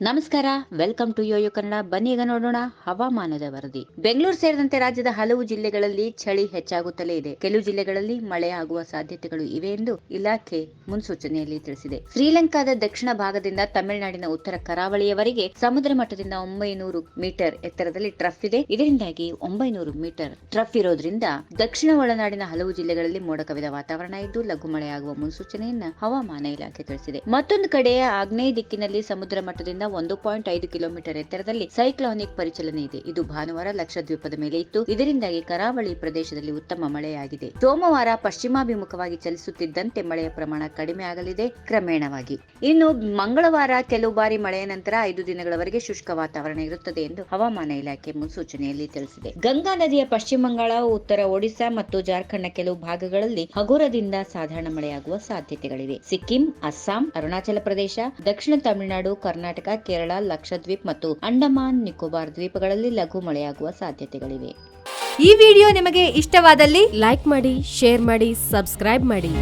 ನಮಸ್ಕಾರ, welcome to Yoyo Kannada. ಬನ್ನಿ ಈಗ ನೋಡೋಣ ಹವಾಮಾನದ ವರದಿ. ಬೆಂಗಳೂರು ಸೇರಿದಂತೆ ರಾಜ್ಯದ ಹಲವು ಜಿಲ್ಲೆಗಳಲ್ಲಿ ಚಳಿ ಹೆಚ್ಚಾಗುತ್ತಲೇ ಇದೆ. ಕೆಲವು ಜಿಲ್ಲೆಗಳಲ್ಲಿ ಮಳೆ ಆಗುವ ಸಾಧ್ಯತೆಗಳು ಇವೆ ಎಂದು ಇಲಾಖೆ ಮುನ್ಸೂಚನೆಯಲ್ಲಿ ತಿಳಿಸಿದೆ. ಶ್ರೀಲಂಕಾದ ದಕ್ಷಿಣ ಭಾಗದಿಂದ ತಮಿಳುನಾಡಿನ ಉತ್ತರ ಕರಾವಳಿಯವರೆಗೆ ಸಮುದ್ರ ಮಟ್ಟದಿಂದ 900 ಮೀಟರ್ ಎತ್ತರದಲ್ಲಿ ಟ್ರಫ್ ಇದೆ. ಇದರಿಂದಾಗಿ 900 ಮೀಟರ್ ಟ್ರಫ್ ಇರೋದ್ರಿಂದ ದಕ್ಷಿಣ ಒಳನಾಡಿನ ಹಲವು ಜಿಲ್ಲೆಗಳಲ್ಲಿ ಮೋಡ ಕವಿದ ವಾತಾವರಣ ಇದ್ದು ಲಘು ಮಳೆಯಾಗುವ ಮುನ್ಸೂಚನೆಯನ್ನ ಹವಾಮಾನ ಇಲಾಖೆ ತಿಳಿಸಿದೆ. ಮತ್ತೊಂದು ಕಡೆ ಆಗ್ನೇಯ ದಿಕ್ಕಿನಲ್ಲಿ ಸಮುದ್ರ ಮಟ್ಟದಿಂದ 1.5 ಕಿಲೋಮೀಟರ್ ಎತ್ತರದಲ್ಲಿ ಸೈಕ್ಲೋನಿಕ್ ಪರಿಚಲನೆ ಇದೆ. ಇದು ಭಾನುವಾರ ಲಕ್ಷದ್ವೀಪದ ಮೇಲೆ ಇತ್ತು. ಇದರಿಂದಾಗಿ ಕರಾವಳಿ ಪ್ರದೇಶದಲ್ಲಿ ಉತ್ತಮ ಮಳೆಯಾಗಿದೆ. ಸೋಮವಾರ ಪಶ್ಚಿಮಾಭಿಮುಖವಾಗಿ ಚಲಿಸುತ್ತಿದ್ದಂತೆ ಮಳೆಯ ಪ್ರಮಾಣ ಕಡಿಮೆ ಆಗಲಿದೆ ಕ್ರಮೇಣವಾಗಿ. ಇನ್ನು ಮಂಗಳವಾರ ಕೆಲವು ಬಾರಿ ಮಳೆಯ ನಂತರ 5 ದಿನಗಳವರೆಗೆ ಶುಷ್ಕ ವಾತಾವರಣ ಇರುತ್ತದೆ ಎಂದು ಹವಾಮಾನ ಇಲಾಖೆ ಮುನ್ಸೂಚನೆಯಲ್ಲಿ ತಿಳಿಸಿದೆ. ಗಂಗಾ ನದಿಯ ಪಶ್ಚಿಮ ಬಂಗಾಳ, ಉತ್ತರ ಒಡಿಶಾ ಮತ್ತು ಜಾರ್ಖಂಡ್ನ ಕೆಲವು ಭಾಗಗಳಲ್ಲಿ ಹಗುರದಿಂದ ಸಾಧಾರಣ ಮಳೆಯಾಗುವ ಸಾಧ್ಯತೆಗಳಿವೆ. ಸಿಕ್ಕಿಂ, ಅಸ್ಸಾಂ, ಅರುಣಾಚಲ ಪ್ರದೇಶ, ದಕ್ಷಿಣ ತಮಿಳುನಾಡು, ಕರ್ನಾಟಕ, ಕೇರಳ, ಲಕ್ಷದ್ವೀಪ್ ಮತ್ತು ಅಂಡಮಾನ್ ನಿಕೋಬಾರ್ ದ್ವೀಪಗಳಲ್ಲಿ ಲಘು ಮಳೆಯಾಗುವ ಸಾಧ್ಯತೆಗಳಿವೆ. ಈ ವಿಡಿಯೋ ನಿಮಗೆ ಇಷ್ಟವಾದಲ್ಲಿ ಲೈಕ್ ಮಾಡಿ, ಶೇರ್ ಮಾಡಿ, ಸಬ್ಸ್ಕ್ರೈಬ್ ಮಾಡಿ.